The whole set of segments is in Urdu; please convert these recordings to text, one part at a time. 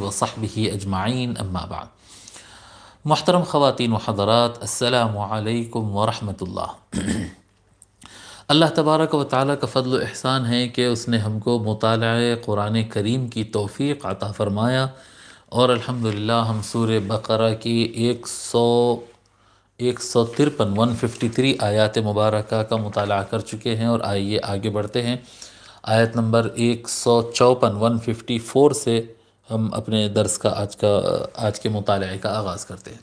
وصحبہ اجمعین اما بعد۔ محترم خواتین و حضرات، السلام علیکم ورحمۃ اللہ۔ اللہ تبارک و تعالیٰ کا فضل و احسان ہے کہ اس نے ہم کو مطالعہ قرآن کریم کی توفیق عطا فرمایا، اور الحمدللہ ہم سورہ بقرہ کی 153 آیات مبارکہ کا مطالعہ کر چکے ہیں، اور آئیے آگے بڑھتے ہیں۔ آیت نمبر 154 سے ہم اپنے درس کا آج کے مطالعے کا آغاز کرتے ہیں۔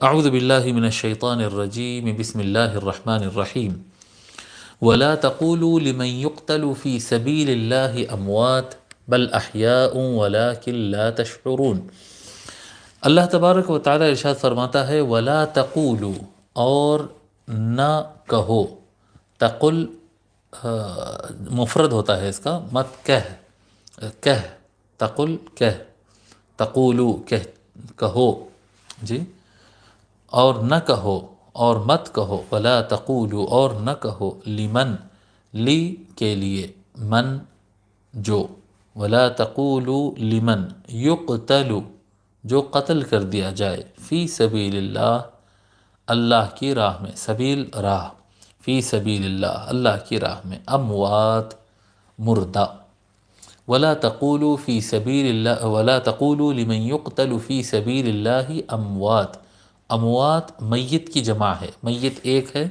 اعوذ باللہ من الشیطان الرجیم، بسم اللہ الرحمن الرحیم۔ ولا تقولوا لمن يقتل في سبيل الله اموات بل احیاء ولكن لا تشعرون۔ اللہ تبارک و تعالی ارشاد فرماتا ہے ولا تقولوا، اور نہ کہو، تقل مفرد ہوتا ہے اس کا، مت کہہ، تقل کہہ، تقولو کہو، جی، اور نہ کہو اور مت کہو، ولا تقولو، اور نہ کہو، لمن، لی کے لیے، من جو، ولا تقولو لمن یقتل، جو قتل کر دیا جائے، فی سبیل اللہ، اللہ کی راہ میں، سبیل راہ، فی سبیل اللہ، اللہ کی راہ میں، اموات مردہ، ولا تقولوا فی سبیل اللہ، ولا تقولوا لمن یقتل فی سبیل اللہ اموات، اموات میت کی جمع ہے، میت ایک ہے،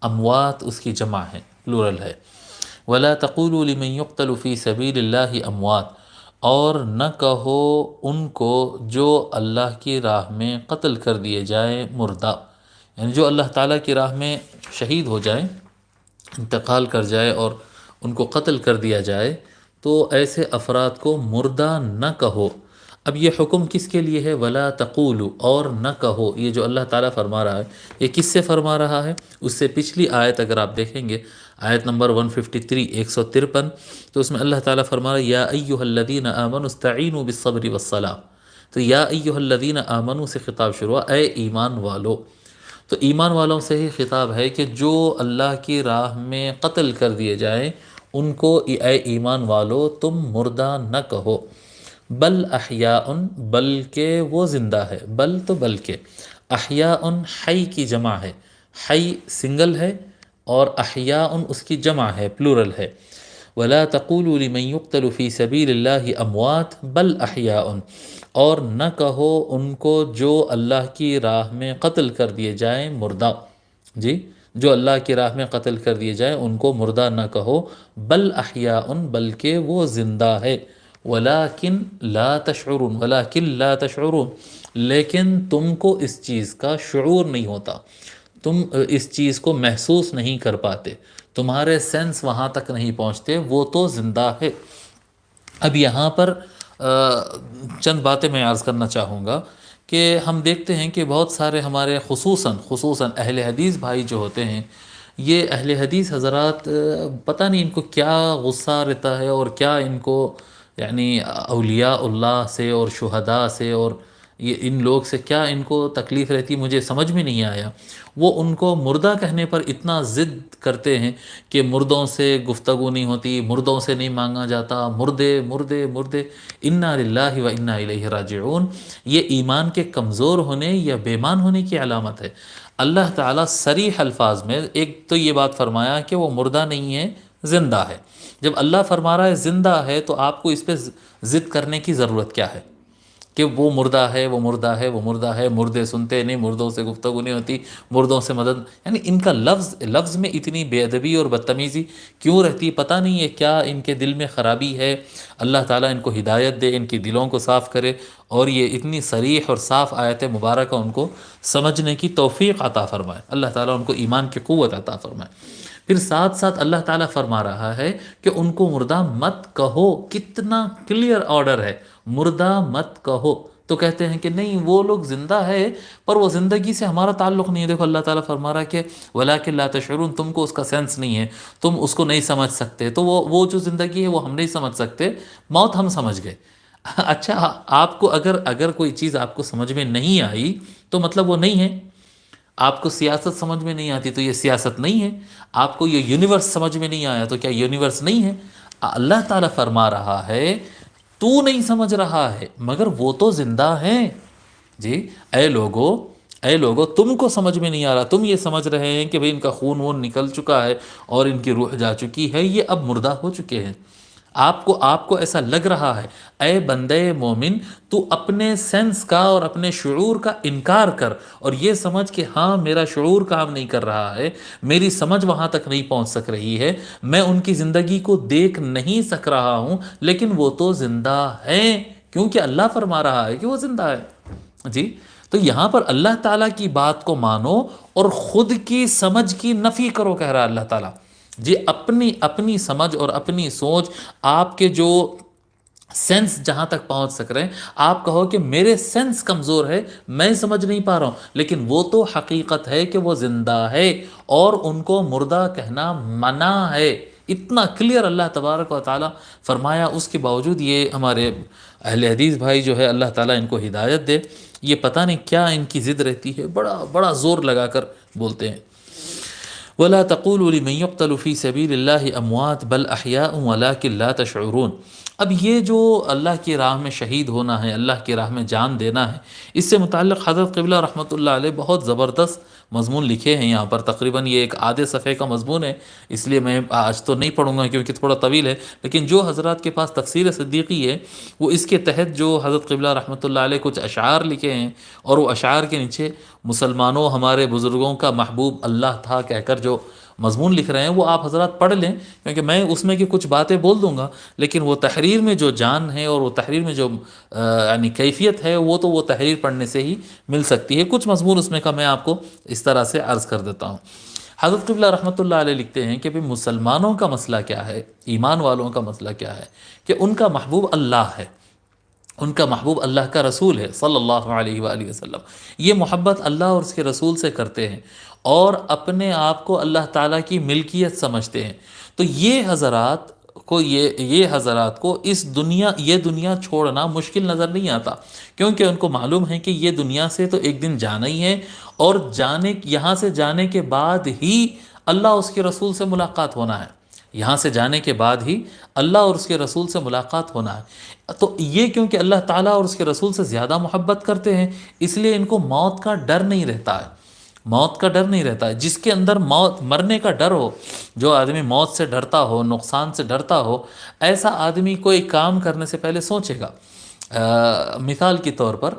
اموات اس کی جمع ہے، پلورل ہے۔ ولا تقولوا لمن یقتل فی سبیل اللہ اموات، اور نہ کہو ان کو جو اللہ کی راہ میں قتل کر دیے جائیں مردہ، یعنی جو اللہ تعالیٰ کی راہ میں شہید ہو جائیں، انتقال کر جائے اور ان کو قتل کر دیا جائے، تو ایسے افراد کو مردہ نہ کہو۔ اب یہ حکم کس کے لیے ہے؟ ولا تقولوا، اور نہ کہو، یہ جو اللہ تعالیٰ فرما رہا ہے یہ کس سے فرما رہا ہے؟ اس سے پچھلی آیت اگر آپ دیکھیں گے، آیت نمبر 153 تو اس میں اللہ تعالیٰ فرما رہا ہے یا ایھا الذین آمنوا استعینوا بالصبر والصلاۃ، تو یا ایھا الذین آمنوا سے خطاب شروع، اے ایمان والو، تو ایمان والوں سے ہی خطاب ہے کہ جو اللہ کی راہ میں قتل کر دیے جائیں ان کو اے ایمان والو تم مردہ نہ کہو، بل احیاء، بلکہ وہ زندہ ہے، بل تو بلکہ، احیاء حی کی جمع ہے، حی سنگل ہے اور احیاء اس کی جمع ہے، پلورل ہے۔ ولا تقولوا لمن يقتل في سبيل الله اموات بل احیاء، اور نہ کہو ان کو جو اللہ کی راہ میں قتل کر دیے جائیں مردہ، جی، جو اللہ کی راہ میں قتل کر دیے جائیں ان کو مردہ نہ کہو، بل احیاء، بلکہ وہ زندہ ہے، ولیکن لا تشعرون، ولیکن لا تشعرون، لیکن تم کو اس چیز کا شعور نہیں ہوتا، تم اس چیز کو محسوس نہیں کر پاتے، تمہارے سینس وہاں تک نہیں پہنچتے، وہ تو زندہ ہے۔ اب یہاں پر چند باتیں میں عرض کرنا چاہوں گا کہ ہم دیکھتے ہیں کہ بہت سارے ہمارے خصوصاً اہل حدیث بھائی جو ہوتے ہیں، یہ اہل حدیث حضرات پتہ نہیں ان کو کیا غصہ رہتا ہے، اور کیا ان کو یعنی اولیاء اللہ سے اور شہداء سے اور یہ ان لوگ سے کیا ان کو تکلیف رہتی، مجھے سمجھ میں نہیں آیا۔ وہ ان کو مردہ کہنے پر اتنا ضد کرتے ہیں کہ مردوں سے گفتگو نہیں ہوتی، مردوں سے نہیں مانگا جاتا، مردے مردے مردے، انا للہ و انا الیہ راجعون۔ یہ ایمان کے کمزور ہونے یا بے ایمان ہونے کی علامت ہے۔ اللہ تعالیٰ صریح الفاظ میں ایک تو یہ بات فرمایا کہ وہ مردہ نہیں ہے، زندہ ہے۔ جب اللہ فرما رہا ہے زندہ ہے تو آپ کو اس پہ ضد کرنے کی ضرورت کیا ہے کہ وہ مردہ ہے، وہ مردہ ہے، وہ مردہ ہے، مردے سنتے نہیں، مردوں سے گفتگو نہیں ہوتی، مردوں سے مدد، یعنی ان کا لفظ میں اتنی بے ادبی اور بدتمیزی کیوں رہتی، پتہ نہیں ہے کیا ان کے دل میں خرابی ہے۔ اللہ تعالیٰ ان کو ہدایت دے، ان کی دلوں کو صاف کرے، اور یہ اتنی صریح اور صاف آیت مبارکہ ان کو سمجھنے کی توفیق عطا فرمائے، اللہ تعالیٰ ان کو ایمان کی قوت عطا فرمائے۔ پھر ساتھ ساتھ اللہ تعالیٰ فرما رہا ہے کہ ان کو مردہ مت کہو، کتنا کلیئر آرڈر ہے، مردہ مت کہو۔ تو کہتے ہیں کہ نہیں وہ لوگ زندہ ہے پر وہ زندگی سے ہمارا تعلق نہیں ہے۔ دیکھو اللہ تعالیٰ فرما رہا ہے کہ وَلَٰكِن لَا تَشْعُرُونَ، تم کو اس کا سینس نہیں ہے، تم اس کو نہیں سمجھ سکتے، تو وہ جو زندگی ہے وہ ہم نہیں سمجھ سکتے، موت ہم سمجھ گئے۔ اچھا، آپ کو اگر کوئی چیز آپ کو سمجھ میں نہیں آئی تو مطلب وہ نہیں ہے۔ آپ کو سیاست سمجھ میں نہیں آتی تو یہ سیاست نہیں ہے۔ آپ کو یہ یونیورس سمجھ میں نہیں آیا تو کیا یونیورس نہیں ہے؟ اللہ تعالیٰ فرما رہا ہے تو نہیں سمجھ رہا ہے مگر وہ تو زندہ ہیں۔ جی اے لوگو تم کو سمجھ میں نہیں آ رہا، تم یہ سمجھ رہے ہیں کہ بھئی ان کا خون وون نکل چکا ہے اور ان کی روح جا چکی ہے، یہ اب مردہ ہو چکے ہیں۔ آپ کو ایسا لگ رہا ہے۔ اے بندے مومن، تو اپنے سینس کا اور اپنے شعور کا انکار کر اور یہ سمجھ کہ ہاں میرا شعور کام نہیں کر رہا ہے، میری سمجھ وہاں تک نہیں پہنچ سک رہی ہے، میں ان کی زندگی کو دیکھ نہیں سک رہا ہوں، لیکن وہ تو زندہ ہیں، کیونکہ اللہ فرما رہا ہے کہ وہ زندہ ہے۔ جی تو یہاں پر اللہ تعالیٰ کی بات کو مانو اور خود کی سمجھ کی نفی کرو، کہہ رہا ہے اللہ تعالیٰ۔ جی اپنی سمجھ اور اپنی سوچ، آپ کے جو سینس جہاں تک پہنچ سک رہے ہیں، آپ کہو کہ میرے سینس کمزور ہے، میں سمجھ نہیں پا رہا ہوں، لیکن وہ تو حقیقت ہے کہ وہ زندہ ہے اور ان کو مردہ کہنا منع ہے۔ اتنا کلیئر اللہ تبارک و تعالیٰ فرمایا، اس کے باوجود یہ ہمارے اہل حدیث بھائی جو ہے، اللہ تعالیٰ ان کو ہدایت دے، یہ پتہ نہیں کیا ان کی ضد رہتی ہے، بڑا بڑا زور لگا کر بولتے ہیں۔ وَلَا تَقُولُوا لِمَن يُقْتَلُ فِي سَبِيلِ اللَّهِ أَمْوَاتٌ بَلْ أَحْيَاءٌ وَلَٰكِن لَّا تَشْعُرُونَ۔ اب یہ جو اللہ کی راہ میں شہید ہونا ہے، اللہ کی راہ میں جان دینا ہے، اس سے متعلق حضرت قبلہ رحمۃ اللہ علیہ بہت زبردست مضمون لکھے ہیں یہاں پر، تقریباً یہ ایک آدھے صفحے کا مضمون ہے، اس لیے میں آج تو نہیں پڑھوں گا کیونکہ تھوڑا طویل ہے، لیکن جو حضرات کے پاس تفسیر صدیقی ہے وہ اس کے تحت جو حضرت قبلہ رحمۃ اللہ علیہ کچھ اشعار لکھے ہیں، اور وہ اشعار کے نیچے مسلمانوں ہمارے بزرگوں کا محبوب اللہ تھا کہہ کر جو مضمون لکھ رہے ہیں، وہ آپ حضرات پڑھ لیں، کیونکہ میں اس میں کی کچھ باتیں بول دوں گا، لیکن وہ تحریر میں جو جان ہے اور وہ تحریر میں جو یعنی کیفیت ہے، وہ تو وہ تحریر پڑھنے سے ہی مل سکتی ہے۔ کچھ مضمون اس میں کا میں آپ کو اس طرح سے عرض کر دیتا ہوں۔ حضرت قبلہ رحمۃ اللہ علیہ لکھتے ہیں کہ مسلمانوں کا مسئلہ کیا ہے، ایمان والوں کا مسئلہ کیا ہے، کہ ان کا محبوب اللہ ہے، ان کا محبوب اللہ کا رسول ہے صلی اللہ علیہ وآلہ وسلم، یہ محبت اللہ اور اس کے رسول سے کرتے ہیں اور اپنے آپ کو اللہ تعالیٰ کی ملکیت سمجھتے ہیں۔ تو یہ حضرات کو یہ دنیا چھوڑنا مشکل نظر نہیں آتا، کیونکہ ان کو معلوم ہے کہ یہ دنیا سے تو ایک دن جانا ہی ہے، اور یہاں سے جانے کے بعد ہی اللہ اور اس کے رسول سے ملاقات ہونا ہے، یہاں سے جانے کے بعد ہی اللہ اور اس کے رسول سے ملاقات ہونا ہے۔ تو یہ کیونکہ اللہ تعالیٰ اور اس کے رسول سے زیادہ محبت کرتے ہیں، اس لیے ان کو موت کا ڈر نہیں رہتا ہے، موت کا ڈر نہیں رہتا ہے۔ جس کے اندر مرنے کا ڈر ہو، جو آدمی موت سے ڈرتا ہو، نقصان سے ڈرتا ہو، ایسا آدمی کوئی کام کرنے سے پہلے سوچے گا۔ مثال کے طور پر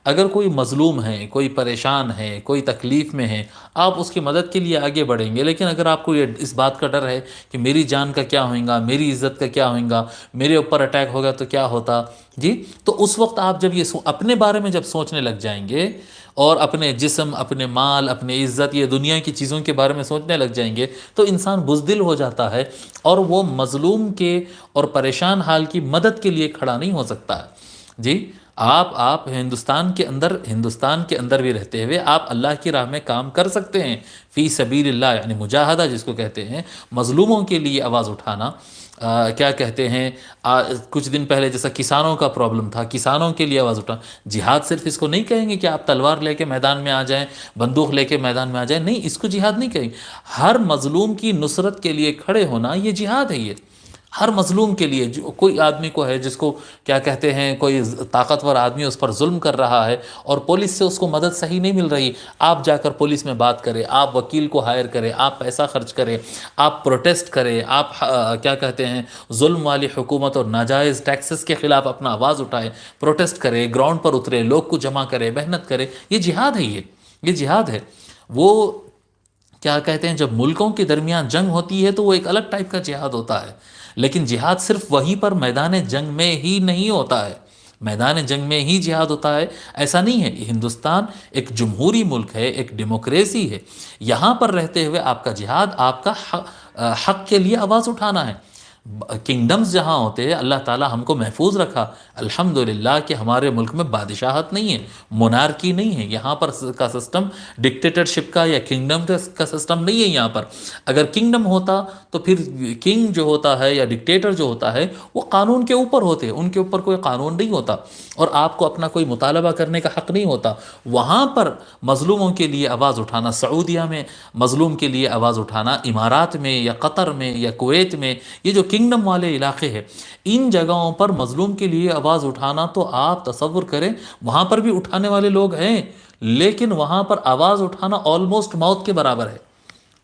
اگر کوئی مظلوم ہے، کوئی پریشان ہے، کوئی تکلیف میں ہے، آپ اس کی مدد کے لیے آگے بڑھیں گے، لیکن اگر آپ کو اس بات کا ڈر ہے کہ میری جان کا کیا ہوگا، میری عزت کا کیا ہوگا، میرے اوپر اٹیک ہوگا تو کیا ہوتا، جی تو اس وقت آپ جب یہ اپنے بارے میں جب سوچنے لگ جائیں گے اور اپنے جسم، اپنے مال، اپنے عزت، یہ دنیا کی چیزوں کے بارے میں سوچنے لگ جائیں گے، تو انسان بزدل ہو جاتا ہے اور وہ مظلوم کے اور پریشان حال کی مدد کے لیے کھڑا نہیں ہو سکتا ہے۔ جی آپ ہندوستان کے اندر بھی رہتے ہوئے آپ اللہ کی راہ میں کام کر سکتے ہیں، فی سبیل اللہ، یعنی مجاہدہ جس کو کہتے ہیں، مظلوموں کے لیے آواز اٹھانا، کیا کہتے ہیں، کچھ دن پہلے جیسا کسانوں کا پرابلم تھا، کسانوں کے لیے آواز اٹھانا۔ جہاد صرف اس کو نہیں کہیں گے کہ آپ تلوار لے کے میدان میں آ جائیں، بندوق لے کے میدان میں آ جائیں، نہیں، اس کو جہاد نہیں کہیں گے۔ ہر مظلوم کی نصرت کے لیے کھڑے ہونا یہ جہاد ہے، یہ ہر مظلوم کے لیے۔ جو کوئی آدمی کو ہے جس کو کیا کہتے ہیں، کوئی طاقتور آدمی اس پر ظلم کر رہا ہے اور پولیس سے اس کو مدد صحیح نہیں مل رہی، آپ جا کر پولیس میں بات کریں، آپ وکیل کو ہائر کریں، آپ پیسہ خرچ کریں، آپ پروٹیسٹ کریں، آپ کیا کہتے ہیں، ظلم والی حکومت اور ناجائز ٹیکسز کے خلاف اپنا آواز اٹھائیں، پروٹیسٹ کریں، گراؤنڈ پر اترے، لوگ کو جمع کریں، محنت کریں، یہ جہاد ہے، یہ جہاد ہے۔ وہ کیا کہتے ہیں، جب ملکوں کے درمیان جنگ ہوتی ہے تو وہ ایک الگ ٹائپ کا جہاد ہوتا ہے، لیکن جہاد صرف وہیں پر میدان جنگ میں ہی نہیں ہوتا ہے، میدان جنگ میں ہی جہاد ہوتا ہے ایسا نہیں ہے۔ ہندوستان ایک جمہوری ملک ہے، ایک ڈیموکریسی ہے، یہاں پر رہتے ہوئے آپ کا جہاد آپ کا حق کے لیے آواز اٹھانا ہے۔ کنگڈمز جہاں ہوتے ہیں، اللہ تعالیٰ ہم کو محفوظ رکھا الحمدللہ کہ ہمارے ملک میں بادشاہت نہیں ہے، مونارکی نہیں ہے، یہاں پر کا سسٹم ڈکٹیٹرشپ کا یا کنگڈم کا سسٹم نہیں ہے۔ یہاں پر اگر کنگڈم ہوتا تو پھر کنگ جو ہوتا ہے یا ڈکٹیٹر جو ہوتا ہے وہ قانون کے اوپر ہوتے، ان کے اوپر کوئی قانون نہیں ہوتا اور آپ کو اپنا کوئی مطالبہ کرنے کا حق نہیں ہوتا۔ وہاں پر مظلوموں کے لیے آواز اٹھانا، سعودیہ میں مظلوم کے لیے آواز اٹھانا، امارات میں یا قطر میں یا کویت میں، یہ جو کنگڈم والے علاقے ہیں ان جگہوں پر مظلوم کے لیے آواز اٹھانا، تو آپ تصور کریں وہاں پر بھی اٹھانے والے لوگ ہیں، لیکن وہاں پر آواز اٹھانا آلموسٹ موت کے برابر ہے،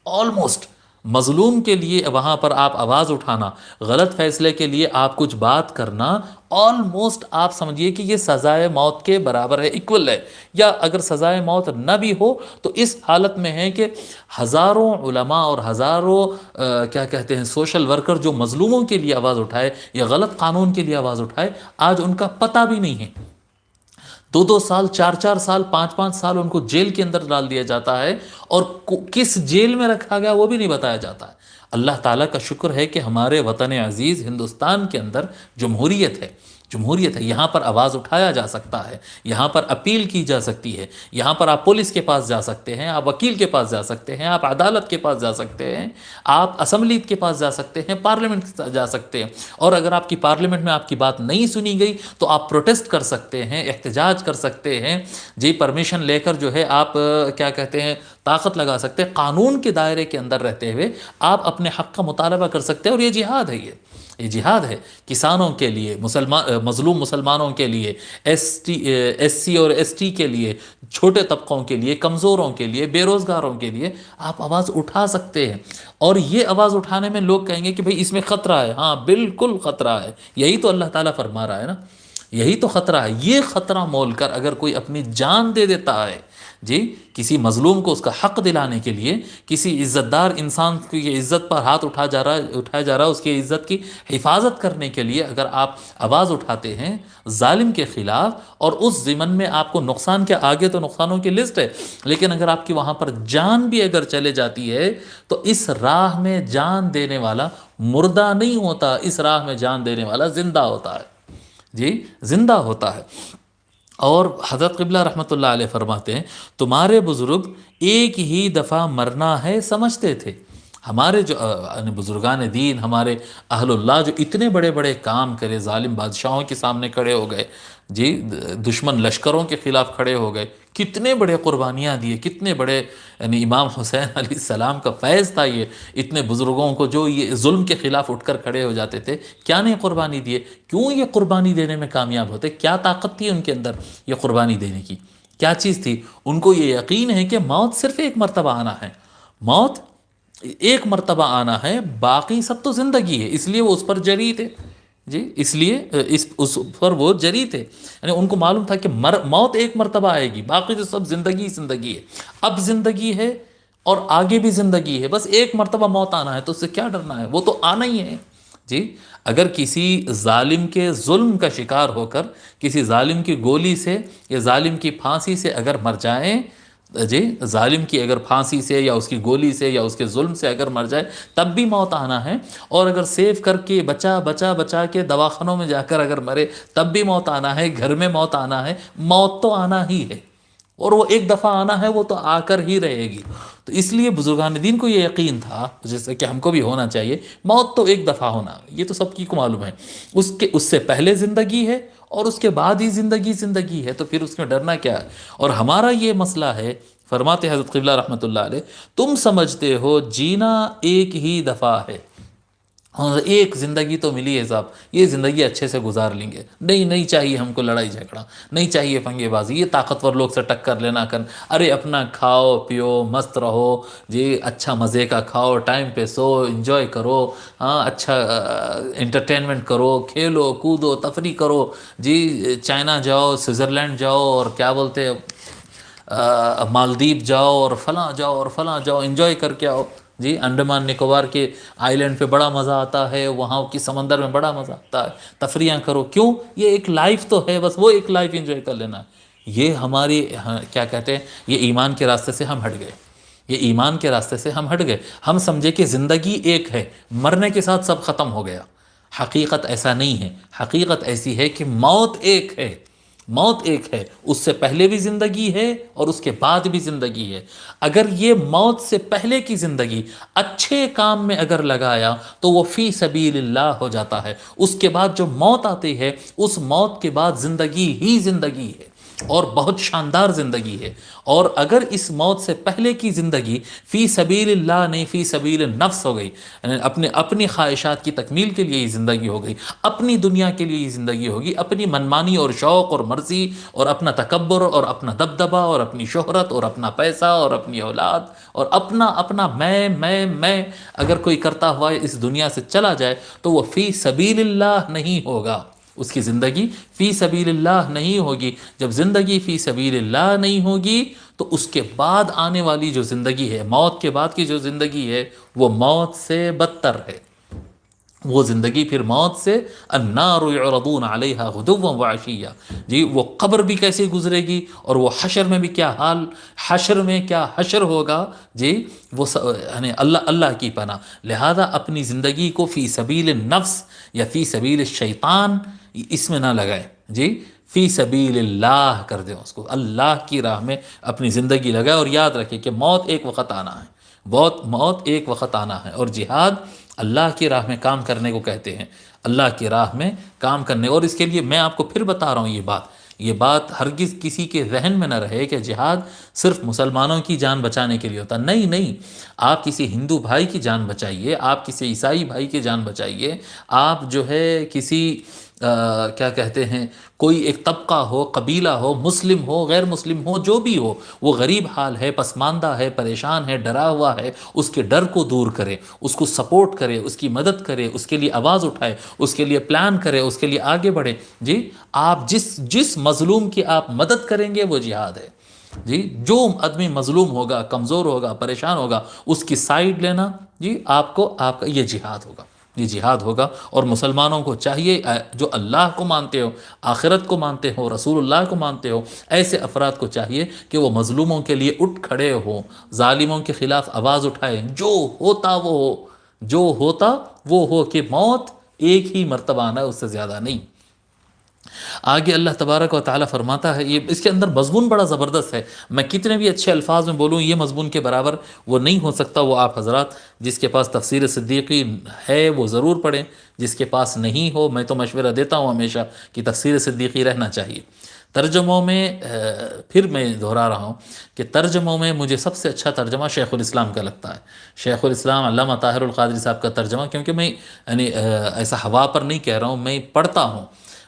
آلموسٹ۔ مظلوم کے لیے وہاں پر آپ آواز اٹھانا، غلط فیصلے کے لیے آپ کچھ بات کرنا، آلموسٹ آپ سمجھیے کہ یہ سزائے موت کے برابر ہے، ایکول ہے۔ یا اگر سزائے موت نہ بھی ہو تو اس حالت میں ہے کہ ہزاروں علماء اور ہزاروں کیا کہتے ہیں سوشل ورکر جو مظلوموں کے لیے آواز اٹھائے یا غلط قانون کے لیے آواز اٹھائے، آج ان کا پتہ بھی نہیں ہے۔ 2 سال 4 سال 5 سال ان کو جیل کے اندر ڈال دیا جاتا ہے، اور کس جیل میں رکھا گیا وہ بھی نہیں بتایا جاتا ہے۔ اللہ تعالیٰ کا شکر ہے کہ ہمارے وطن عزیز ہندوستان کے اندر جمہوریت ہے، جمہوریت ہے، یہاں پر آواز اٹھایا جا سکتا ہے، یہاں پر اپیل کی جا سکتی ہے، یہاں پر آپ پولیس کے پاس جا سکتے ہیں، آپ وکیل کے پاس جا سکتے ہیں، آپ عدالت کے پاس جا سکتے ہیں، آپ اسمبلی کے پاس جا سکتے ہیں، پارلیمنٹ کے پاس جا سکتے ہیں، اور اگر آپ کی پارلیمنٹ میں آپ کی بات نہیں سنی گئی تو آپ پروٹیسٹ کر سکتے ہیں، احتجاج کر سکتے ہیں، جی پرمیشن لے کر جو ہے آپ کیا کہتے ہیں طاقت لگا سکتے ہیں، قانون کے دائرے کے اندر رہتے ہوئے آپ اپنے حق کا مطالبہ کر سکتے ہیں، اور یہ جہاد ہے، یہ جہاد ہے کسانوں کے لیے، مظلوم مسلمانوں کے لیے، ایس سی اور ایس ٹی کے لیے، چھوٹے طبقوں کے لیے، کمزوروں کے لیے، بے روزگاروں کے لیے آپ آواز اٹھا سکتے ہیں۔ اور یہ آواز اٹھانے میں لوگ کہیں گے کہ بھئی اس میں خطرہ ہے، ہاں بالکل خطرہ ہے، یہی تو اللہ تعالیٰ فرما رہا ہے نا، یہی تو خطرہ ہے۔ یہ خطرہ مول کر اگر کوئی اپنی جان دے دیتا ہے جی کسی مظلوم کو اس کا حق دلانے کے لیے، کسی عزت دار انسان کی عزت پر ہاتھ اٹھایا جا رہا ہے، اس کی عزت کی حفاظت کرنے کے لیے اگر آپ آواز اٹھاتے ہیں ظالم کے خلاف، اور اس ضمن میں آپ کو نقصان کے آگے تو نقصانوں کی لسٹ ہے، لیکن اگر آپ کی وہاں پر جان بھی اگر چلے جاتی ہے تو اس راہ میں جان دینے والا مردہ نہیں ہوتا، اس راہ میں جان دینے والا زندہ ہوتا ہے، جی زندہ ہوتا ہے۔ اور حضرت قبلہ رحمۃ اللہ علیہ فرماتے ہیں تمہارے بزرگ ایک ہی دفعہ مرنا ہے سمجھتے تھے۔ ہمارے جو بزرگان دین، ہمارے اہل اللہ جو اتنے بڑے بڑے کام کرے، ظالم بادشاہوں کے سامنے کھڑے ہو گئے، جی دشمن لشکروں کے خلاف کھڑے ہو گئے، کتنے بڑے قربانیاں دیے، کتنے بڑے، یعنی امام حسین علیہ السلام کا فیض تھا یہ، اتنے بزرگوں کو جو یہ ظلم کے خلاف اٹھ کر کھڑے ہو جاتے تھے، کیا نہیں قربانی دیے، کیوں یہ قربانی دینے میں کامیاب ہوتے، کیا طاقت تھی ان کے اندر یہ قربانی دینے کی، کیا چیز تھی؟ ان کو یہ یقین ہے کہ موت صرف ایک مرتبہ آنا ہے، موت ایک مرتبہ آنا ہے، باقی سب تو زندگی ہے، اس لیے وہ اس پر جری تھے، جی اس لیے اس پر وہ جری تھے، یعنی ان کو معلوم تھا کہ موت ایک مرتبہ آئے گی، باقی تو سب زندگی زندگی ہے، اب زندگی ہے اور آگے بھی زندگی ہے، بس ایک مرتبہ موت آنا ہے تو اس سے کیا ڈرنا ہے، وہ تو آنا ہی ہے۔ جی اگر کسی ظالم کے ظلم کا شکار ہو کر کسی ظالم کی گولی سے یا ظالم کی پھانسی سے اگر مر جائیں، جی ظالم کی اگر پھانسی سے یا اس کی گولی سے یا اس کے ظلم سے اگر مر جائے تب بھی موت آنا ہے، اور اگر سیو کر کے بچا کے دواخانوں میں جا کر اگر مرے تب بھی موت آنا ہے، گھر میں موت آنا ہے، موت تو آنا ہی ہے، اور وہ ایک دفعہ آنا ہے، وہ تو آ کر ہی رہے گی۔ تو اس لیے بزرگان دین کو یہ یقین تھا، جیسے کہ ہم کو بھی ہونا چاہیے، موت تو ایک دفعہ ہونا، یہ تو سب کی کو معلوم ہے، اس سے پہلے زندگی ہے اور اس کے بعد ہی زندگی ہے، تو پھر اس میں ڈرنا کیا ہے؟ اور ہمارا یہ مسئلہ ہے، فرماتے حضرت قبلہ رحمۃ اللہ علیہ تم سمجھتے ہو جینا ایک ہی دفعہ ہے، اور ایک زندگی تو ملی ہے صاحب، یہ زندگی اچھے سے گزار لیں گے، نہیں چاہیے ہم کو لڑائی جھگڑا، نہیں چاہیے پنگے بازی، یہ طاقتور لوگ سے ٹکر لینا ارے اپنا کھاؤ پیو مست رہو جی، اچھا مزے کا کھاؤ، ٹائم پہ سو، انجوائے کرو، ہاں اچھا انٹرٹینمنٹ کرو، کھیلو کودو تفریح کرو، جی چائنا جاؤ، سوئٹزرلینڈ جاؤ، اور کیا بولتے مالدیپ جاؤ، اور فلاں جاؤ، انجوائے کر کے آؤ، جی انڈمان نکوبار کے آئی لینڈ پہ بڑا مزہ آتا ہے، وہاں کی سمندر میں بڑا مزہ آتا ہے، تفریحاں کرو، کیوں؟ یہ ایک لائف تو ہے، بس وہ ایک لائف انجوائے کر لینا۔ یہ ہماری کیا کہتے ہیں، یہ ایمان کے راستے سے ہم ہٹ گئے، یہ ایمان کے راستے سے ہم ہٹ گئے، ہم سمجھے کہ زندگی ایک ہے، مرنے کے ساتھ سب ختم ہو گیا۔ حقیقت ایسا نہیں ہے، حقیقت ایسی ہے کہ موت ایک ہے، موت ایک ہے، اس سے پہلے بھی زندگی ہے اور اس کے بعد بھی زندگی ہے۔ اگر یہ موت سے پہلے کی زندگی اچھے کام میں اگر لگایا تو وہ فی سبیل اللہ ہو جاتا ہے، اس کے بعد جو موت آتی ہے اس موت کے بعد زندگی ہی زندگی ہے، اور بہت شاندار زندگی ہے۔ اور اگر اس موت سے پہلے کی زندگی فی سبیل اللہ نہیں، فی سبیل النفس ہو گئی، یعنی اپنی خواہشات کی تکمیل کے لیے یہ زندگی ہو گئی، اپنی دنیا کے لیے یہ زندگی ہوگی، اپنی منمانی اور شوق اور مرضی اور اپنا تکبر اور اپنا دبدبہ اور اپنی شہرت اور اپنا پیسہ اور اپنی اولاد اور اپنا میں اگر کوئی کرتا ہوا اس دنیا سے چلا جائے تو وہ فی سبیل اللہ نہیں ہوگا، اس کی زندگی فی سبیل اللہ نہیں ہوگی۔ جب زندگی فی سبیل اللہ نہیں ہوگی تو اس کے بعد آنے والی جو زندگی ہے، موت کے بعد کی جو زندگی ہے، وہ موت سے بدتر ہے۔ وہ زندگی پھر موت سے، النار یعرضون علیہا غدوا وعشیا، جی وہ قبر بھی کیسے گزرے گی، اور وہ حشر میں بھی کیا حال، حشر میں کیا حشر ہوگا، جی وہ یعنی اللہ کی پناہ۔ لہذا اپنی زندگی کو فی سبیل النفس یا فی سبیل الشیطان اس میں نہ لگائے، جی فی سبیل اللہ کر دیں، اس کو اللہ کی راہ میں اپنی زندگی لگائے، اور یاد رکھیں کہ موت ایک وقت آنا ہے، موت ایک وقت آنا ہے، اور جہاد اللہ کی راہ میں کام کرنے کو کہتے ہیں، اللہ کی راہ میں کام کرنے۔ اور اس کے لیے میں آپ کو پھر بتا رہا ہوں یہ بات ہرگز کسی کے ذہن میں نہ رہے کہ جہاد صرف مسلمانوں کی جان بچانے کے لیے ہوتا، نہیں، آپ کسی ہندو بھائی کی جان بچائیے، آپ کسی عیسائی بھائی کی جان بچائیے، آپ جو ہے کسی کیا کہتے ہیں، کوئی ایک طبقہ ہو، قبیلہ ہو، مسلم ہو، غیر مسلم ہو، جو بھی ہو، وہ غریب حال ہے، پسماندہ ہے، پریشان ہے، ڈرا ہوا ہے، اس کے ڈر کو دور کرے، اس کو سپورٹ کرے، اس کی مدد کرے، اس کے لیے آواز اٹھائے، اس کے لیے پلان کرے، اس کے لیے آگے بڑھے۔ جی آپ جس مظلوم کی آپ مدد کریں گے وہ جہاد ہے۔ جی جو آدمی مظلوم ہوگا، کمزور ہوگا، پریشان ہوگا، اس کی سائیڈ لینا، جی آپ کا یہ جہاد ہوگا، یہ جہاد ہوگا۔ اور مسلمانوں کو چاہیے، جو اللہ کو مانتے ہو، آخرت کو مانتے ہو، رسول اللہ کو مانتے ہو، ایسے افراد کو چاہیے کہ وہ مظلوموں کے لیے اٹھ کھڑے ہوں، ظالموں کے خلاف آواز اٹھائیں، جو ہوتا وہ ہو، جو ہوتا وہ ہو، کہ موت ایک ہی مرتبہ آنا ہے، اس سے زیادہ نہیں۔ آگے اللہ تبارک و تعالیٰ فرماتا ہے، یہ اس کے اندر مضمون بڑا زبردست ہے، میں کتنے بھی اچھے الفاظ میں بولوں یہ مضمون کے برابر وہ نہیں ہو سکتا۔ وہ آپ حضرات جس کے پاس تفسیر صدیقی ہے وہ ضرور پڑھیں، جس کے پاس نہیں ہو میں تو مشورہ دیتا ہوں ہمیشہ کہ تفسیر صدیقی رہنا چاہیے۔ ترجموں میں پھر میں دہرا رہا ہوں کہ ترجموں میں مجھے سب سے اچھا ترجمہ شیخ الاسلام کا لگتا ہے، شیخ الاسلام علامہ طاہر القادری صاحب کا ترجمہ، کیونکہ میں یعنی ایسا ہوا پر نہیں کہہ رہا ہوں، میں پڑھتا ہوں،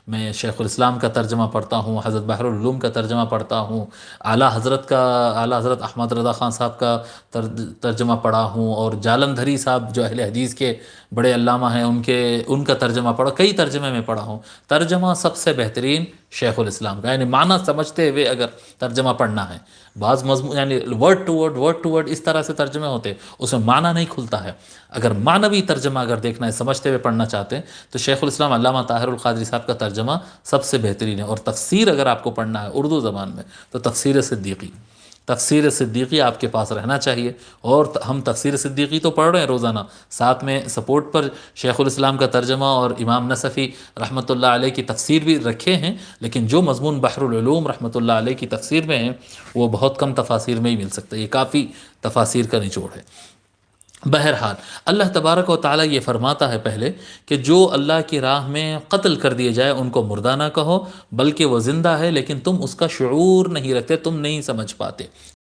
میں شیخ الاسلام کا ترجمہ پڑھتا ہوں، حضرت بحر العلوم کا ترجمہ پڑھتا ہوں، اعلیٰ حضرت احمد رضا خان صاحب کا ترجمہ پڑھا ہوں، اور جالندھری صاحب جو اہل حدیث کے بڑے علامہ ہیں ان کا ترجمہ پڑھا، کئی ترجمے میں پڑھا ہوں۔ ترجمہ سب سے بہترین شیخ الاسلام کا، یعنی معنی سمجھتے ہوئے اگر ترجمہ پڑھنا ہے، بعض مضمون یعنی ورڈ ٹو ورڈ اس طرح سے ترجمے ہوتے ہیں، اس میں معنی نہیں کھلتا ہے۔ اگر معنوی ترجمہ اگر دیکھنا ہے، سمجھتے ہوئے پڑھنا چاہتے ہیں، تو شیخ الاسلام علامہ طاہر القادری صاحب کا ترجمہ سب سے بہترین ہے۔ اور تفسیر اگر آپ کو پڑھنا ہے اردو زبان میں تو تفسیر صدیقی آپ کے پاس رہنا چاہیے، اور ہم تفسیر صدیقی تو پڑھ رہے ہیں روزانہ، ساتھ میں سپورٹ پر شیخ الاسلام کا ترجمہ اور امام نصفی رحمۃ اللہ علیہ کی تفسیر بھی رکھے ہیں، لیکن جو مضمون بحر العلوم رحمۃ اللہ علیہ کی تفسیر میں ہیں وہ بہت کم تفاسیر میں ہی مل سکتا ہے، یہ کافی تفاسیر کا نچوڑ ہے۔ بہرحال اللہ تبارک و تعالیٰ یہ فرماتا ہے پہلے کہ جو اللہ کی راہ میں قتل کر دیے جائے ان کو مردہ نہ کہو، بلکہ وہ زندہ ہے لیکن تم اس کا شعور نہیں رکھتے، تم نہیں سمجھ پاتے۔